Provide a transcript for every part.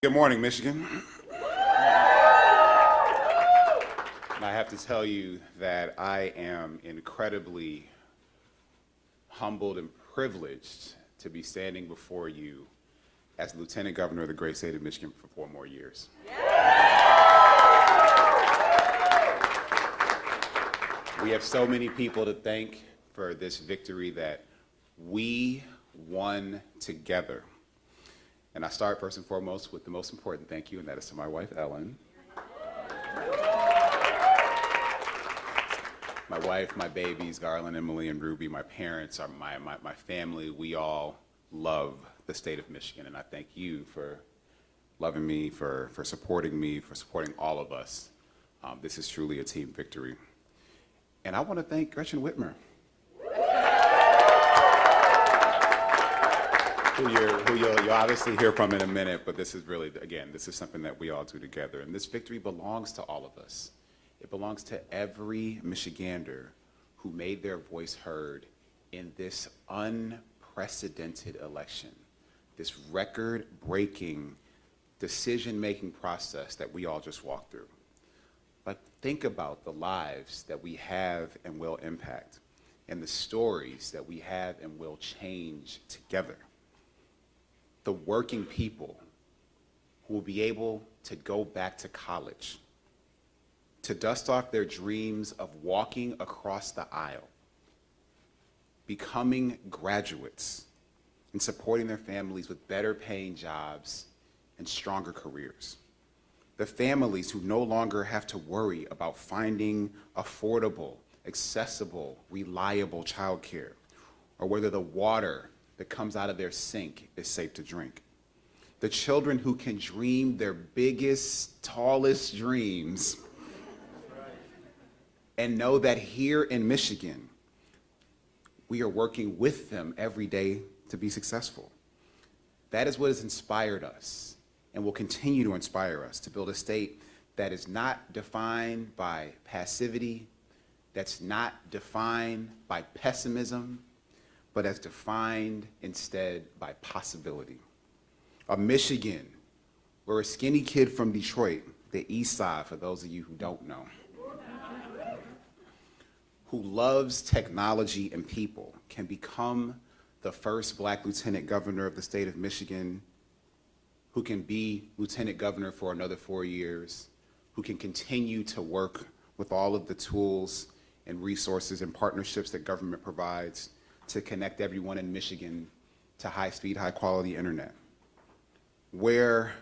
Good morning, Michigan. I have to tell you that I am incredibly humbled and privileged to be standing before you as Lieutenant Governor of the great state of Michigan for 4 more years. We have so many people to thank for this victory that we won together. And I start first and foremost with the most important thank you, and that is to my wife, Ellen. My wife, my babies, Garland, Emily, and Ruby, my parents, are my family. We all love the state of Michigan, and I thank you for loving me, for supporting all of us. This is truly a team victory. And I want to thank Gretchen Whitmer, who you'll obviously hear from in a minute, but this is really, again, this is something that we all do together. And this victory belongs to all of us. It belongs to every Michigander who made their voice heard in this unprecedented election, this record-breaking decision-making process that we all just walked through. But think about the lives that we have and will impact, and the stories that we have and will change together. The working people who will be able to go back to college, to dust off their dreams of walking across the aisle, becoming graduates, and supporting their families with better paying jobs and stronger careers. The families who no longer have to worry about finding affordable, accessible, reliable childcare, or whether the water that comes out of their sink is safe to drink. The children who can dream their biggest, tallest dreams and know that here in Michigan, we are working with them every day to be successful. That is what has inspired us and will continue to inspire us to build a state that is not defined by passivity, that's not defined by pessimism, but as defined instead by possibility. A Michigan where a skinny kid from Detroit, the East Side for those of you who don't know, who loves technology and people, can become the first Black Lieutenant Governor of the state of Michigan, who can be Lieutenant Governor for another 4 years, who can continue to work with all of the tools and resources and partnerships that government provides to connect everyone in Michigan to high-speed, high-quality internet. Where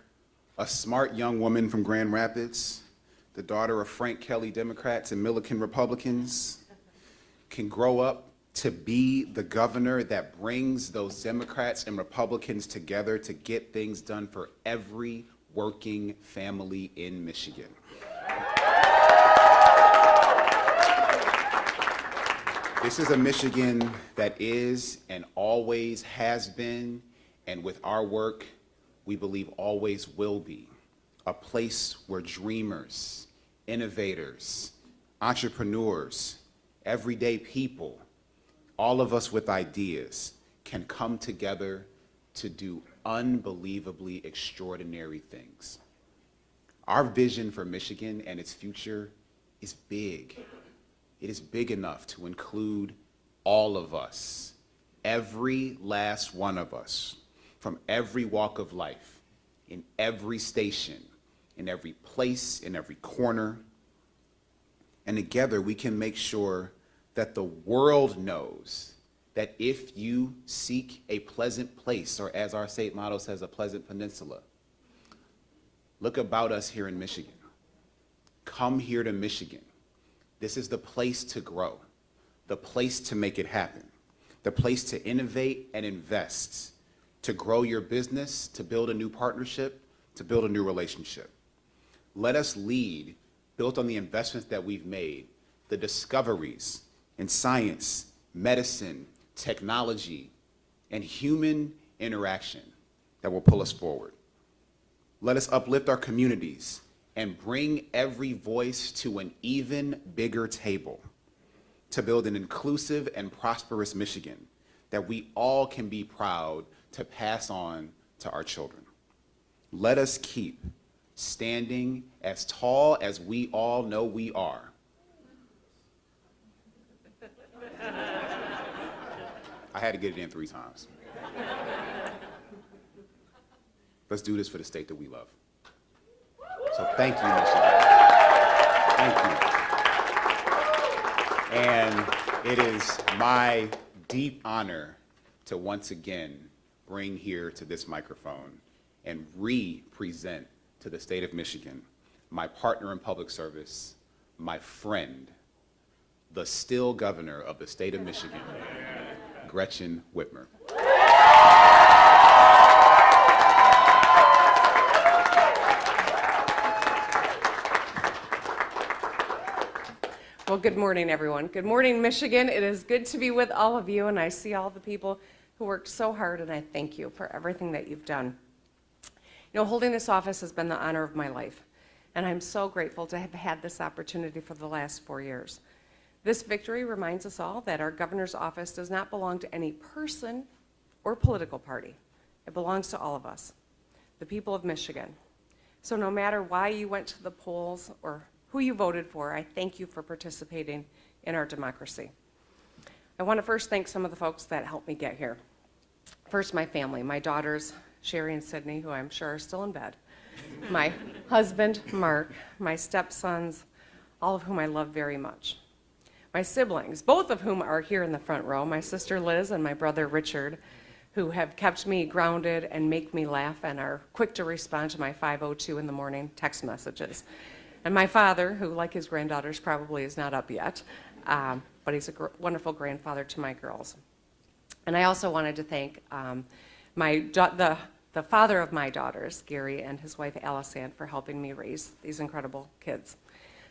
a smart young woman from Grand Rapids, the daughter of Frank Kelly Democrats and Milliken Republicans, can grow up to be the governor that brings those Democrats and Republicans together to get things done for every working family in Michigan. This is a Michigan that is and always has been, and with our work, we believe always will be, a place where dreamers, innovators, entrepreneurs, everyday people, all of us with ideas, can come together to do unbelievably extraordinary things. Our vision for Michigan and its future is big. It is big enough to include all of us, every last one of us, from every walk of life, in every station, in every place, in every corner. And together we can make sure that the world knows that if you seek a pleasant place, or as our state motto says, a pleasant peninsula, look about us here in Michigan. Come here to Michigan. This is the place to grow, the place to make it happen, the place to innovate and invest, to grow your business, to build a new partnership, to build a new relationship. Let us lead, built on the investments that we've made, the discoveries in science, medicine, technology, and human interaction that will pull us forward. Let us uplift our communities and bring every voice to an even bigger table to build an inclusive and prosperous Michigan that we all can be proud to pass on to our children. let us keep standing as tall as we all know we are. I had to get it in 3 times. Let's do this for the state that we love. So thank you, Michigan. Thank you. And it is my deep honor to once again bring here to this microphone and re-present to the state of Michigan my partner in public service, my friend, the still governor of the state of Michigan, Gretchen Whitmer. Well, good morning, everyone. Good morning, Michigan. It is good to be with all of you, and I see all the people who worked so hard, and I thank you for everything that you've done. You know, holding this office has been the honor of my life, and I'm so grateful to have had this opportunity for the last 4 years. This victory reminds us all that our governor's office does not belong to any person or political party. It belongs to all of us, the people of Michigan. So no matter why you went to the polls or who you voted for, I thank you for participating in our democracy. I want to first thank some of the folks that helped me get here. First, my family, my daughters, Sherry and Sydney, who I'm sure are still in bed, my husband, Mark, my stepsons, all of whom I love very much. My siblings, both of whom are here in the front row, my sister Liz and my brother Richard, who have kept me grounded and make me laugh and are quick to respond to my 5:02 in the morning text messages. And my father, who, like his granddaughters, probably is not up yet, but he's a wonderful grandfather to my girls. And I also wanted to thank the father of my daughters, Gary, and his wife, Allison, for helping me raise these incredible kids.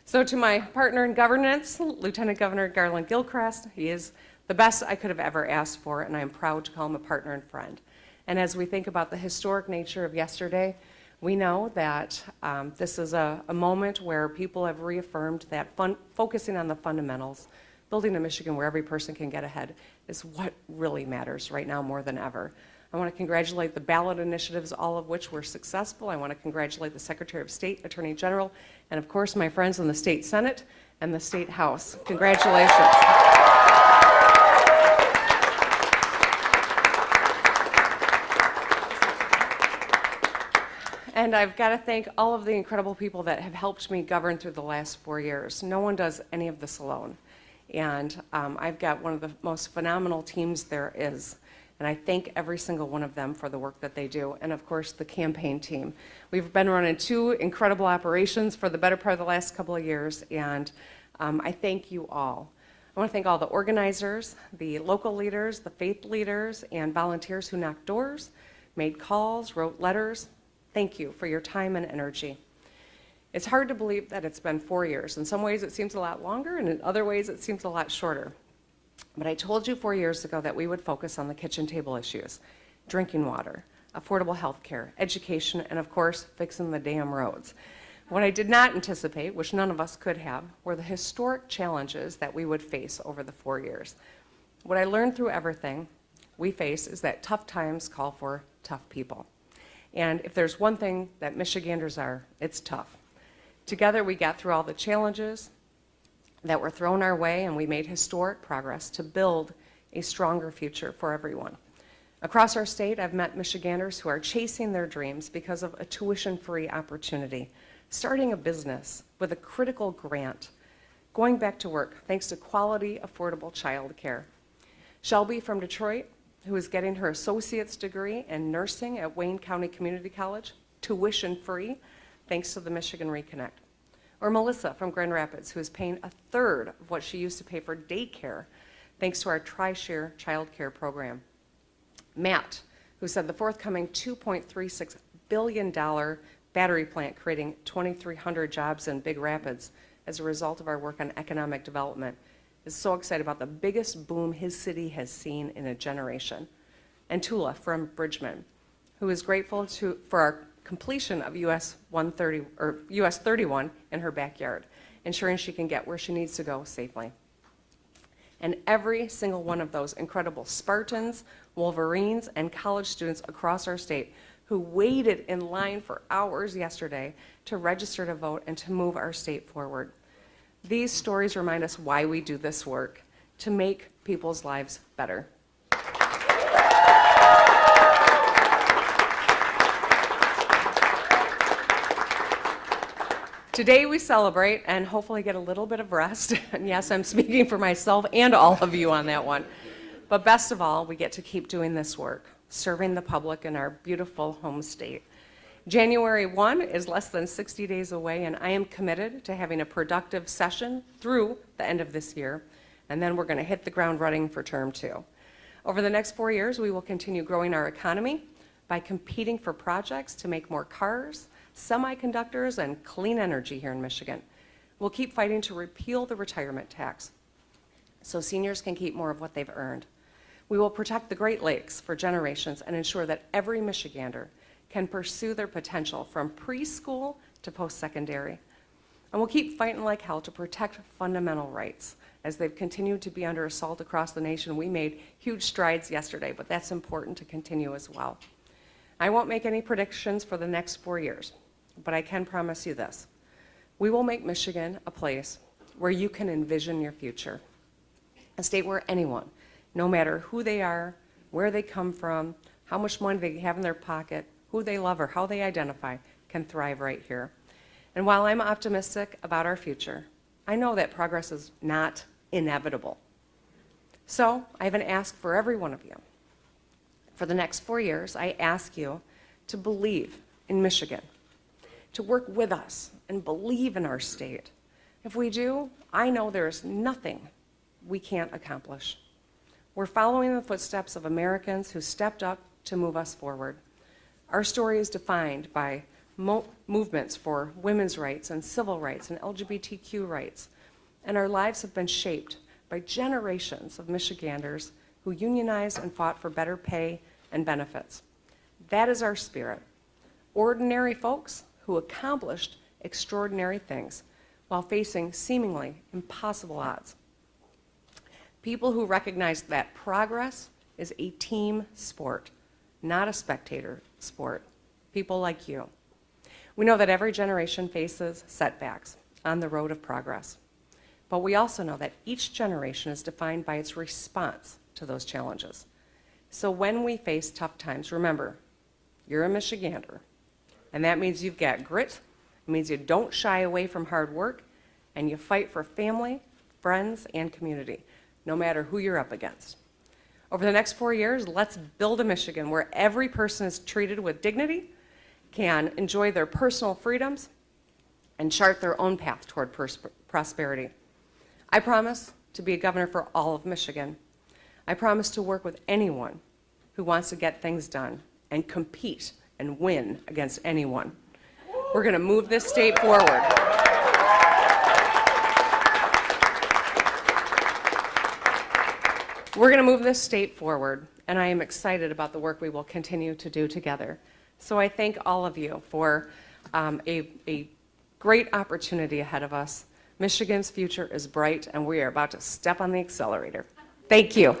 So to my partner in governance, Lieutenant Governor Garland Gilchrist, he is the best I could have ever asked for, and I am proud to call him a partner and friend. And as we think about the historic nature of yesterday, we know that this is a moment where people have reaffirmed that focusing on the fundamentals, building a Michigan where every person can get ahead, is what really matters right now more than ever. I want to congratulate the ballot initiatives, all of which were successful. I want to congratulate the Secretary of State, Attorney General, and of course my friends in the State Senate and the State House. Congratulations. And I've got to thank all of the incredible people that have helped me govern through the last 4 years. No one does any of this alone. And I've got one of the most phenomenal teams there is. And I thank every single one of them for the work that they do. And of course, the campaign team. We've been running 2 incredible operations for the better part of the last couple of years. And I thank you all. I want to thank all the organizers, the local leaders, the faith leaders, and volunteers who knocked doors, made calls, wrote letters. Thank you for your time and energy. It's hard to believe that it's been 4 years. In some ways it seems a lot longer, and in other ways it seems a lot shorter. But I told you 4 years ago that we would focus on the kitchen table issues: drinking water, affordable health care, education, and of course, fixing the damn roads. What I did not anticipate, which none of us could have, were the historic challenges that we would face over the 4 years. What I learned through everything we face is that tough times call for tough people. And if there's one thing that Michiganders are, it's tough. Together we got through all the challenges that were thrown our way, and we made historic progress to build a stronger future for everyone. Across our state, I've met Michiganders who are chasing their dreams because of a tuition-free opportunity, starting a business with a critical grant, going back to work thanks to quality, affordable child care. Shelby from Detroit, who is getting her associate's degree in nursing at Wayne County Community College, tuition-free, thanks to the Michigan Reconnect. Or Melissa from Grand Rapids, who is paying 1/3 of what she used to pay for daycare, thanks to our Tri-Share child care program. Matt, who said the forthcoming $2.36 billion battery plant creating 2,300 jobs in Big Rapids as a result of our work on economic development, is so excited about the biggest boom his city has seen in a generation. And Tula from Bridgman, who is grateful for our completion of US 31 in her backyard, ensuring she can get where she needs to go safely. And every single one of those incredible Spartans, Wolverines, and college students across our state who waited in line for hours yesterday to register to vote and to move our state forward. These stories remind us why we do this work, to make people's lives better. Today we celebrate and hopefully get a little bit of rest. And yes, I'm speaking for myself and all of you on that one. But best of all, we get to keep doing this work, serving the public in our beautiful home state. January 1 is less than 60 days away, and I am committed to having a productive session through the end of this year, and then we're going to hit the ground running for term 2. Over the next 4 years, we will continue growing our economy by competing for projects to make more cars, semiconductors, and clean energy here in Michigan. We'll keep fighting to repeal the retirement tax so seniors can keep more of what they've earned. We will protect the Great Lakes for generations and ensure that every Michigander can pursue their potential from preschool to post-secondary. And we'll keep fighting like hell to protect fundamental rights. As they've continued to be under assault across the nation, we made huge strides yesterday, but that's important to continue as well. I won't make any predictions for the next 4 years, but I can promise you this. We will make Michigan a place where you can envision your future. A state where anyone, no matter who they are, where they come from, how much money they have in their pocket, who they love or how they identify, can thrive right here. And while I'm optimistic about our future, I know that progress is not inevitable. So I have an ask for every one of you. For the next 4 years, I ask you to believe in Michigan, to work with us and believe in our state. If we do, I know there's nothing we can't accomplish. We're following the footsteps of Americans who stepped up to move us forward. Our story is defined by movements for women's rights and civil rights and LGBTQ rights, and our lives have been shaped by generations of Michiganders who unionized and fought for better pay and benefits. That is our spirit. Ordinary folks who accomplished extraordinary things while facing seemingly impossible odds. People who recognize that progress is a team sport, not a spectator sport. People like you. We know that every generation faces setbacks on the road of progress, but we also know that each generation is defined by its response to those challenges. So when we face tough times, remember, you're a Michigander, and that means you've got grit, it means you don't shy away from hard work, and you fight for family, friends, and community, no matter who you're up against. Over the next 4 years, let's build a Michigan where every person is treated with dignity, can enjoy their personal freedoms, and chart their own path toward prosperity. I promise to be a governor for all of Michigan. I promise to work with anyone who wants to get things done and compete and win against anyone. We're going to move this state forward. We're going to move this state forward, and I am excited about the work we will continue to do together. So I thank all of you for a great opportunity ahead of us. Michigan's future is bright, and we are about to step on the accelerator. Thank you.